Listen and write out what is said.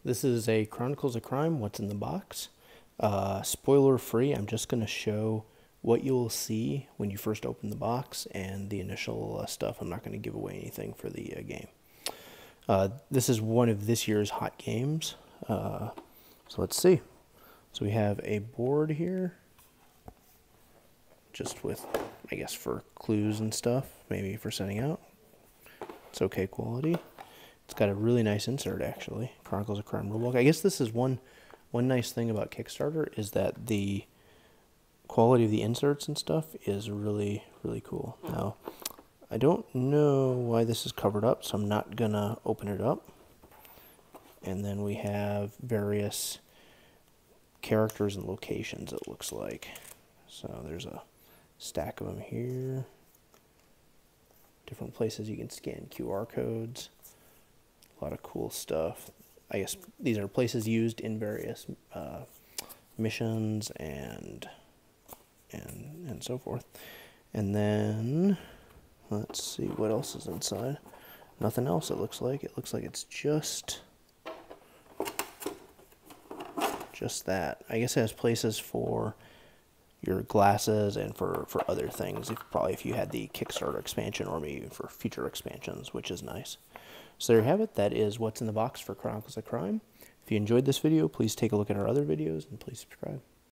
This is a Chronicles of Crime, what's in the box. Spoiler free, I'm just going to show what you'll see when you first open the box and the initial stuff. I'm not going to give away anything for the game. This is one of this year's hot games. So let's see. So we have a board here, just with, I guess, for clues and stuff, maybe for setting out. It's okay quality. It's got a really nice insert, actually. Chronicles of Crime rulebook. I guess this is one nice thing about Kickstarter is that the quality of the inserts and stuff is really, really cool. Now, I don't know why this is covered up, so I'm not gonna open it up. And then we have various characters and locations, it looks like. So there's a stack of them here. Different places you can scan QR codes. A lot of cool stuff. I guess these are places used in various missions and so forth. And then let's see what else is inside. Nothing else, it looks like. It looks like it's just that. I guess it has places for your glasses and for other things, probably if you had the Kickstarter expansion or maybe for future expansions, which is nice. So there you have it. That is what's in the box for Chronicles of Crime. If you enjoyed this video, please take a look at our other videos and please subscribe.